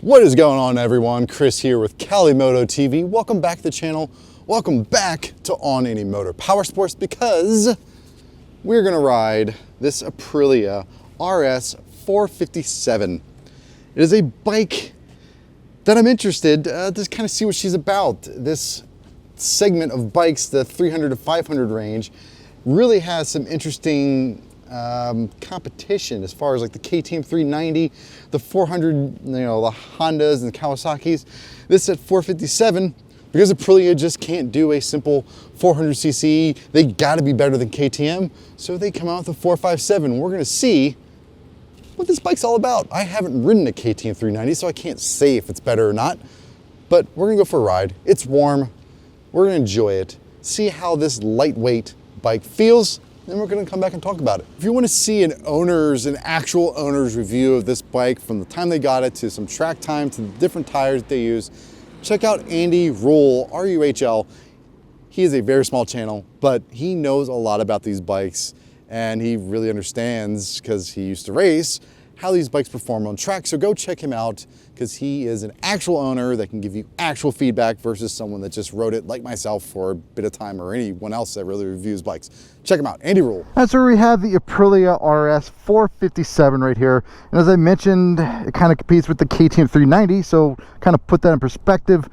What is going on, everyone? Chris here with Cali Moto TV. Welcome back to the channel. Welcome back to On Any Motor Power Sports, because we're gonna ride this Aprilia RS 457. It is a bike that I'm interested to kind of see what she's about. This segment of bikes, the 300 to 500 range, really has some interesting competition as far as like the KTM 390, the 400, the Hondas and the Kawasaki's. This at 457, because Aprilia just can't do a simple 400cc, they gotta be better than KTM, so they come out with a 457. We're gonna see what this bike's all about. I haven't ridden a KTM 390, so I can't say if it's better or not, but we're gonna go for a ride. It's warm, we're gonna enjoy it, see how this lightweight bike feels, then we're gonna come back and talk about it. If you wanna see an actual owner's review of this bike from the time they got it to some track time to the different tires that they use, check out Andy Ruhl, R-U-H-L. He is a very small channel, but he knows a lot about these bikes, and he really understands, because he used to race, how these bikes perform on track. So go check him out, because he is an actual owner that can give you actual feedback versus someone that just rode it like myself for a bit of time, or anyone else that really reviews bikes. Check him out, Andy Ruhl. That's where we have the Aprilia RS 457 right here. And as I mentioned, it kind of competes with the KTM 390, so kind of put that in perspective.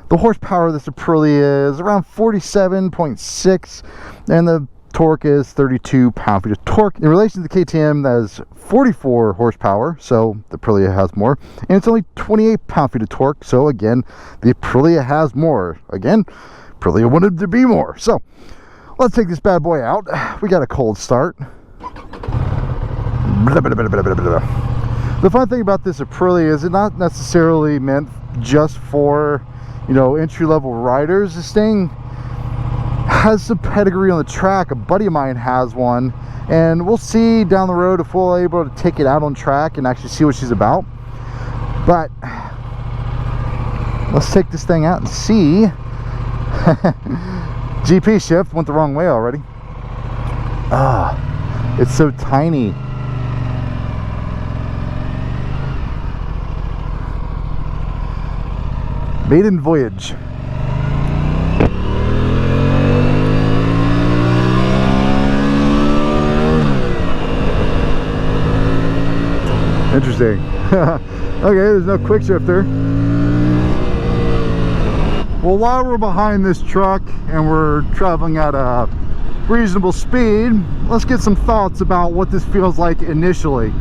The horsepower of this Aprilia is around 47.6, and the torque is 32 pound-feet of torque. In relation to the KTM, that is 44 horsepower, so the Aprilia has more, and it's only 28 pound-feet of torque, so again, the Aprilia has more. Again, Aprilia wanted to be more. So let's take this bad boy out. We got a cold start. The fun thing about this Aprilia is it's not necessarily meant just for, entry-level riders. This thing has some pedigree on the track. A buddy of mine has one, and we'll see down the road if we're able to take it out on track and actually see what she's about. But let's take this thing out and see. GP shift went the wrong way already. It's so tiny. Maiden voyage. Interesting. Okay, there's no quick shifter. Well, while we're behind this truck and we're traveling at a reasonable speed, let's get some thoughts about what this feels like initially.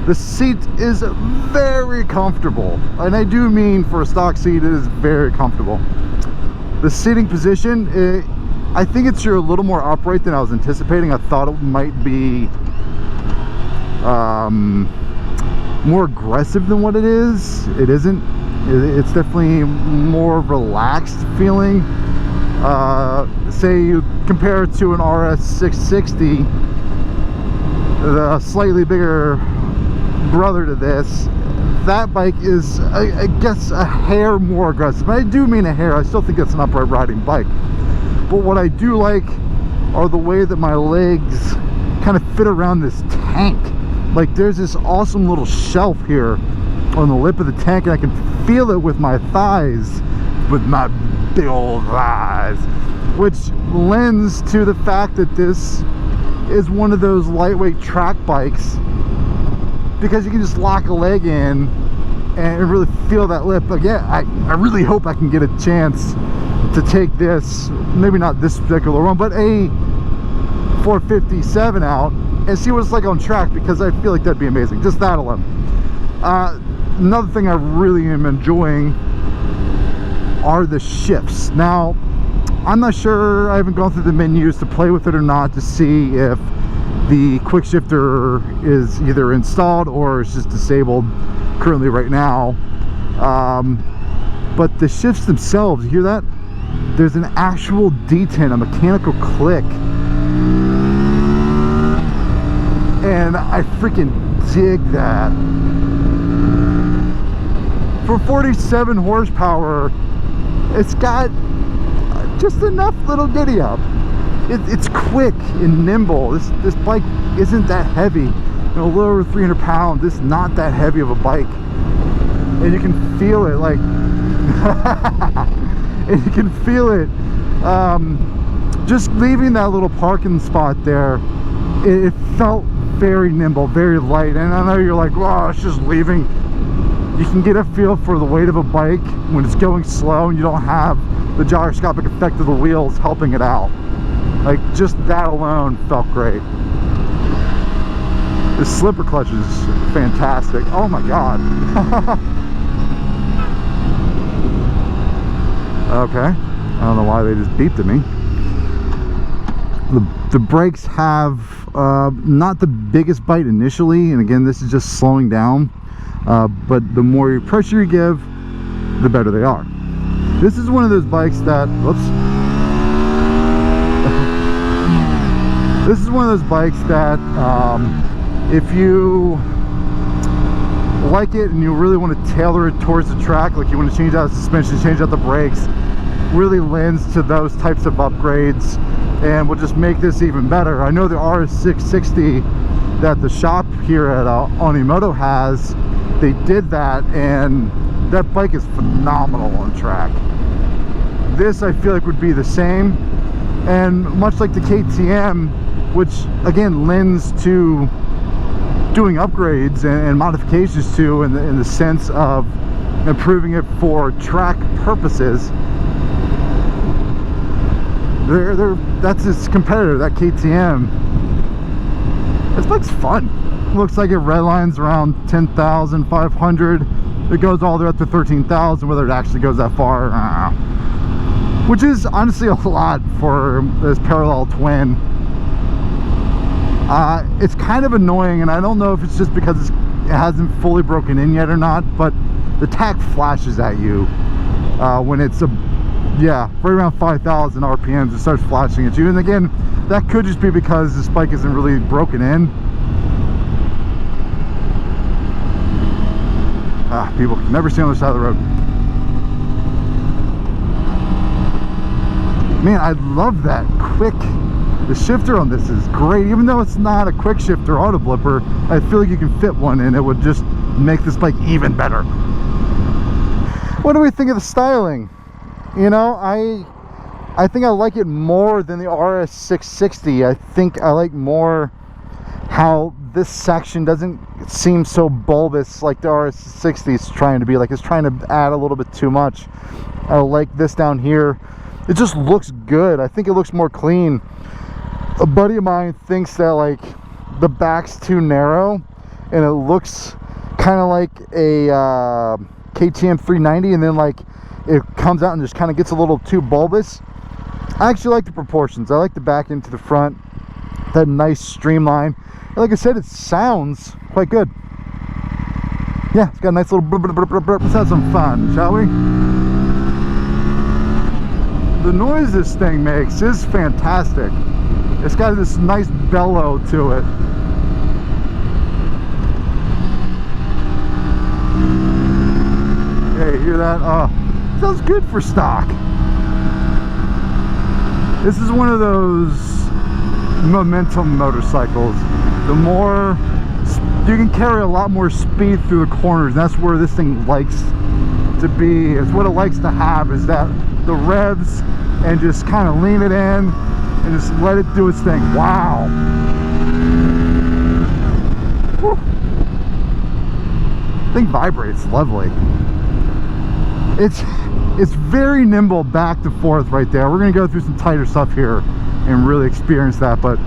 The seat is very comfortable, and I do mean for a stock seat, it is very comfortable. The seating position, I think it's a little more upright than I was anticipating. I thought it might be more aggressive than what it is. It isn't. It's definitely more relaxed feeling. Say you compare it to an RS 660, the slightly bigger brother to this. That bike is, I guess, a hair more aggressive. But I do mean a hair. I still think it's an upright riding bike. But what I do like are the way that my legs kind of fit around this tank. Like, there's this awesome little shelf here on the lip of the tank, and I can feel it with my thighs, with my big old thighs, which lends to the fact that this is one of those lightweight track bikes, because you can just lock a leg in and really feel that lip. Again, I really hope I can get a chance to take this, maybe not this particular one, but a 457 out and see what it's like on track, because I feel like that'd be amazing, just that alone. Another thing I really am enjoying are the shifts. Now, I'm not sure, I haven't gone through the menus to play with it or not to see if the quick shifter is either installed or is just disabled currently right now. But the shifts themselves, you hear that? There's an actual detent, a mechanical click. And I freaking dig that. For 47 horsepower, it's got just enough little giddy up. It's quick and nimble. This bike isn't that heavy. A little over 300 pounds. It's not that heavy of a bike. and you can feel it, like and you can feel it just leaving that little parking spot there. It felt very nimble, very light, and I know you're like, wow, it's just leaving. You can get a feel for the weight of a bike when it's going slow and you don't have the gyroscopic effect of the wheels helping it out. Like, just that alone felt great. The slipper clutch is fantastic. Oh my god. Okay, I don't know why they just beeped at me. The brakes have not the biggest bite initially, and again, this is just slowing down, but the more pressure you give, the better they are. This is one of those bikes that, whoops. This is one of those bikes that if you like it and you really want to tailor it towards the track, like you want to change out the suspension, change out the brakes, really lends to those types of upgrades and will just make this even better. I know the RS 660 that the shop here at Onimoto has, they did that, and that bike is phenomenal on track. This I feel like would be the same, and much like the KTM, which again lends to doing upgrades and modifications to in the sense of improving it for track purposes. That's its competitor, that KTM. This bike's fun. Looks like it redlines around 10,500. It goes all the way up to 13,000. Whether it actually goes that far, I don't know. Which is honestly a lot for this parallel twin. It's kind of annoying, and I don't know if it's just because it hasn't fully broken in yet or not, but the tach flashes at you when it's right around 5,000 RPMs. It starts flashing at you, and again, that could just be because this bike isn't really broken in. People can never see on the side of the road. Man, I love that quick. The shifter on this is great, even though it's not a quick shifter auto blipper. I feel like you can fit one in. It would just make this bike even better. What do we think of the styling? You know, I think I like it more than the RS 660. I think I like more how this section doesn't seem so bulbous like the RS 660 is trying to be. Like, it's trying to add a little bit too much. I like this down here. It just looks good. I think it looks more clean. A buddy of mine thinks that like the back's too narrow and it looks kind of like a KTM 390, and then like it comes out and just kind of gets a little too bulbous. I actually like the proportions. I like the back into the front, that nice streamline, and like I said, it sounds quite good. Yeah, it's got a nice little blub, blub, blub, blub, blub. Let's have some fun, shall we? The noise this thing makes is fantastic. It's got this nice bellow to it. Yeah, you hear that? Sounds good for stock. This is one of those momentum motorcycles. The more you can carry a lot more speed through the corners, and that's where this thing likes to be. It's what it likes to have, is that the revs, and just kind of lean it in and just let it do its thing. Wow. Whew. The thing vibrates lovely. It's very nimble back to forth right there. We're gonna go through some tighter stuff here and really experience that, but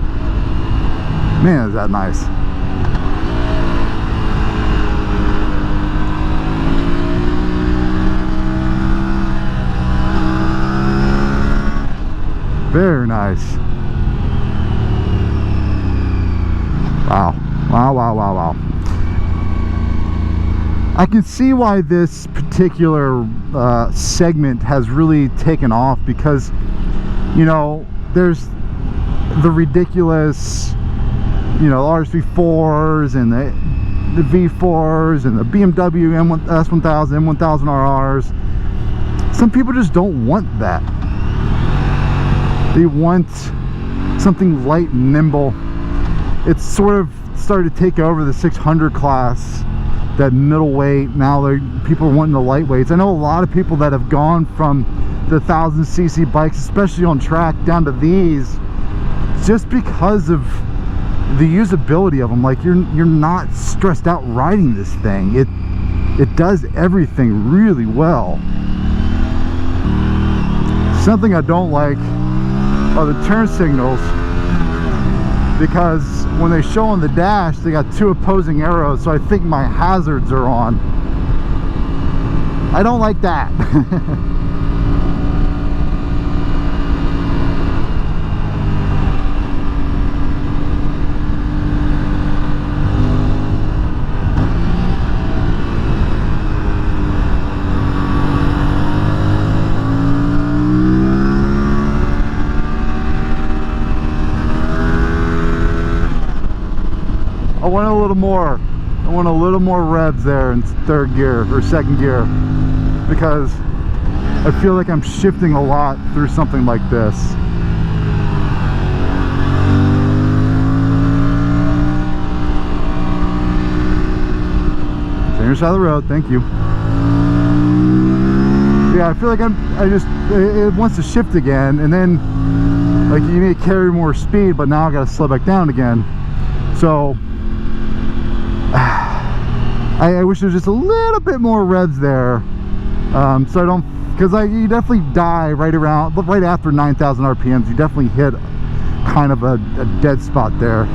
man, is that nice. Very nice. Wow. Wow, wow, wow, wow. I can see why this particular segment has really taken off, because, you know, there's the ridiculous, you know, RSV4s and the V4s and the BMW S1000, M1000 RRs. Some people just don't want that. They want something light and nimble. It's sort of started to take over the 600 class that middleweight. Now people are wanting the lightweights. I know a lot of people that have gone from the 1000cc bikes, especially on track, down to these, just because of the usability of them. Like you're not stressed out riding this thing. It does everything really well. Something I don't like are the turn signals, because when they show on the dash they got 2 opposing arrows, so I think my hazards are on. I don't like that. I want a little more revs there in 3rd gear or 2nd gear, because I feel like I'm shifting a lot through something like this. Same side of the road, thank you. Yeah, I feel like it wants to shift again, and then like you need to carry more speed, but now I gotta slow back down again. So I wish there was just a little bit more revs there, so I don't, because you definitely die right after 9,000 RPMs. You definitely hit kind of a dead spot there.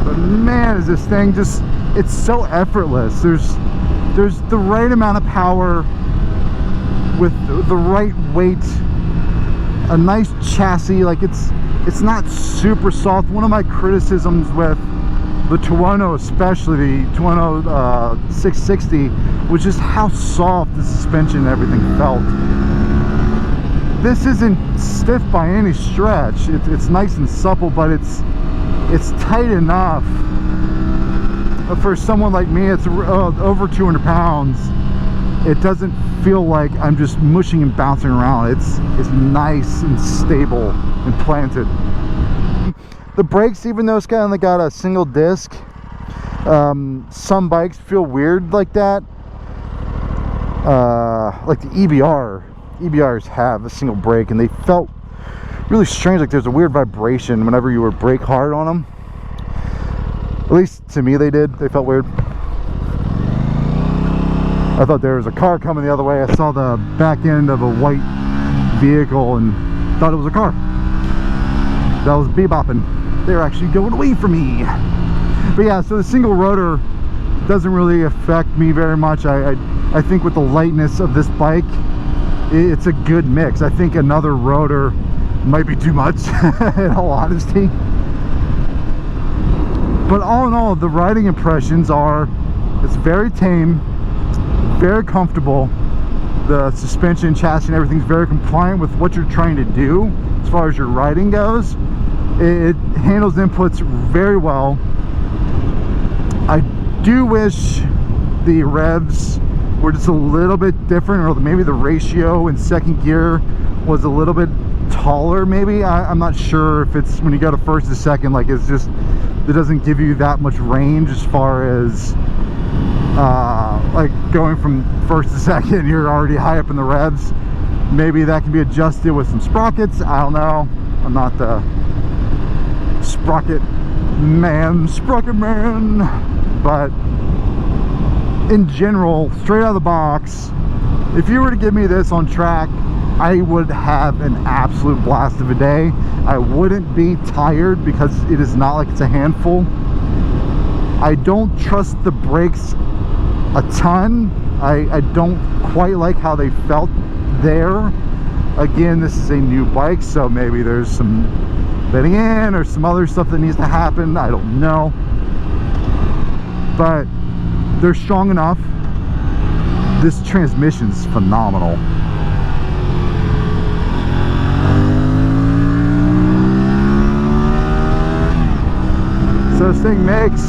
But man, is this thing just, it's so effortless. There's the right amount of power with the right weight, a nice chassis. Like it's not super soft. One of my criticisms with the Tuono, especially the Tuono 660, was just how soft the suspension and everything felt. This isn't stiff by any stretch. It's nice and supple, but it's tight enough. For someone like me, it's over 200 pounds. It doesn't feel like I'm just mushing and bouncing around. It's nice and stable and planted. The brakes, even though it's kind of got a single disc, some bikes feel weird like that. Like the EBRs have a single brake, and they felt really strange. Like there's a weird vibration whenever you were brake hard on them. At least to me they did. They felt weird. I thought there was a car coming the other way. I saw the back end of a white vehicle and thought it was a car. That was bebopping. They were actually going away from me. But yeah, so the single rotor doesn't really affect me very much. I think with the lightness of this bike, it's a good mix. I think another rotor might be too much, in all honesty. But all in all, the riding impressions are, it's very tame, very comfortable. The suspension, chassis, and everything's very compliant with what you're trying to do as far as your riding goes. It handles inputs very well. I do wish the revs were just a little bit different, or maybe the ratio in 2nd gear was a little bit taller. Maybe I'm not sure if it's when you go to 1st to 2nd, like it's just, it doesn't give you that much range as far as like going from 1st to 2nd, you're already high up in the revs. Maybe that can be adjusted with some sprockets. I don't know. I'm not the sprocket man, but in general, straight out of the box, if you were to give me this on track, I would have an absolute blast of a day. I wouldn't be tired because it is not like it's a handful. I don't trust the brakes a ton. I don't quite like how they felt there. Again, this is a new bike, so maybe there's some bedding in or some other stuff that needs to happen. I don't know. But they're strong enough. This transmission's phenomenal. So this thing makes,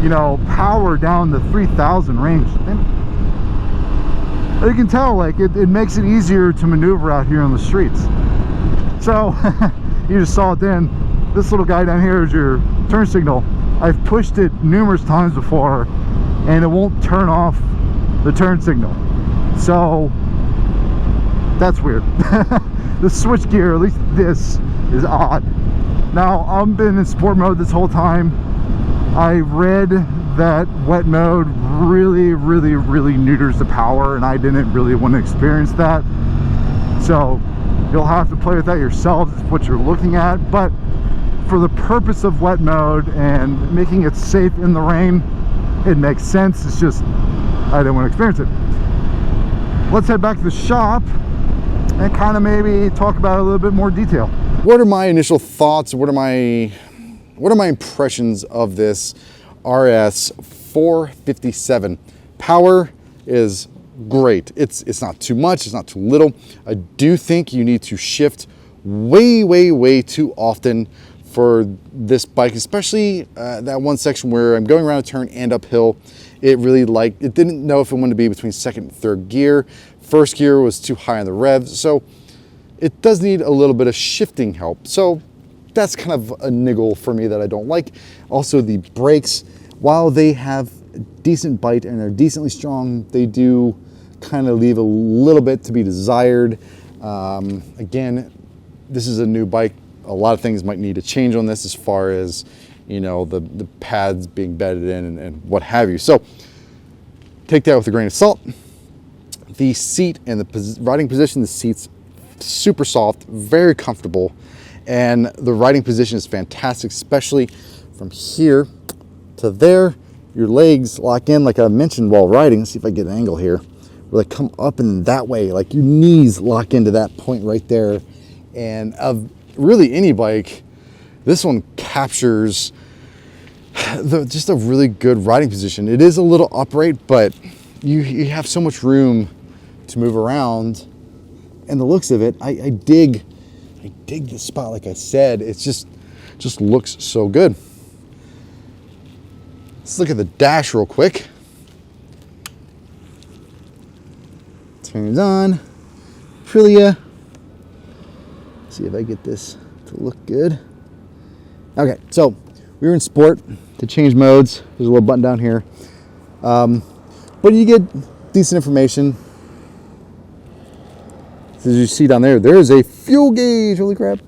you know, power down the 3,000 range. And you can tell, like, it makes it easier to maneuver out here on the streets. So you just saw it then. This little guy down here is your turn signal. I've pushed it numerous times before and it won't turn off the turn signal. So that's weird. The switch gear, at least this, is odd. Now, I've been in sport mode this whole time. I read that wet mode really neuters the power, and I didn't really want to experience that. So you'll have to play with that yourselves. It's what you're looking at. But for the purpose of wet mode and making it safe in the rain, it makes sense. It's just I didn't want to experience it. Let's head back to the shop and kind of maybe talk about it in a little bit more detail. What are my initial thoughts? What are my impressions of this RS 457? Power is great. It's not too much, it's not too little. I do think you need to shift way too often for this bike, especially that one section where I'm going around a turn and uphill. It didn't know if it wanted to be between second and third gear. First gear was too high on the revs, so it does need a little bit of shifting help. So that's kind of a niggle for me that I don't like. Also, the brakes, while they have a decent bite and are decently strong, they do kind of leave a little bit to be desired. Again, this is a new bike. A lot of things might need to change on this as far as, you know, the pads being bedded in and what have you. So take that with a grain of salt. The seat and the riding position, the seat's super soft, very comfortable, and the riding position is fantastic, especially from here to there. Your legs lock in, like I mentioned while riding. Let's see if I get an angle here, where they come up and that way, like your knees lock into that point right there. And of really any bike, this one captures just a really good riding position. It is a little upright, but you have so much room to move around, and the looks of it, I dig this spot. Like I said, it's just looks so good. Let's look at the dash real quick. Turn it on. Aprilia. See if I get this to look good. Okay, so we were in sport. To change modes, there's a little button down here, but you get decent information. So as you see down there, there's a fuel gauge. Holy crap.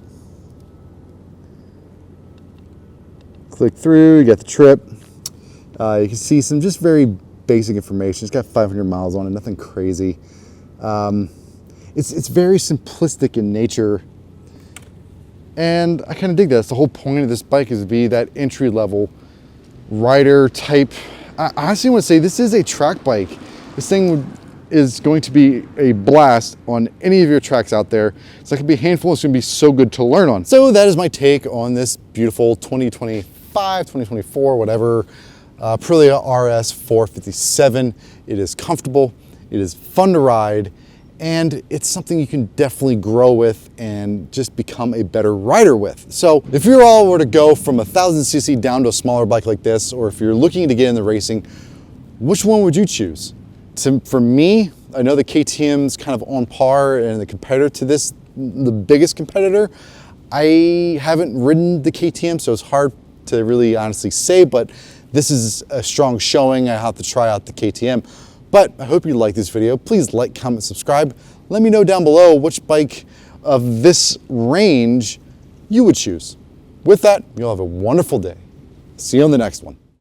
Click through, you got the trip. You can see some just very basic information. It's got 500 miles on it, nothing crazy. It's very simplistic in nature, and I kind of dig that. That's the whole point of this bike, is to be that entry-level rider type. I honestly want to say this is a track bike. This thing is going to be a blast on any of your tracks out there. It's not going to be a handful. It's going to be so good to learn on. So that is my take on this beautiful 2025, 2024, whatever, Aprilia RS 457. It is comfortable. It is fun to ride. And it's something you can definitely grow with and just become a better rider with. So if you all were to go from 1000cc down to a smaller bike like this, or if you're looking to get into racing, which one would you choose? For me, I know the KTM's kind of on par and the competitor to this, the biggest competitor. I haven't ridden the KTM, so it's hard to really honestly say, but this is a strong showing. I have to try out the KTM. But I hope you like this video. Please like, comment, subscribe. Let me know down below which bike of this range you would choose. With that, you'll have a wonderful day. See you on the next one.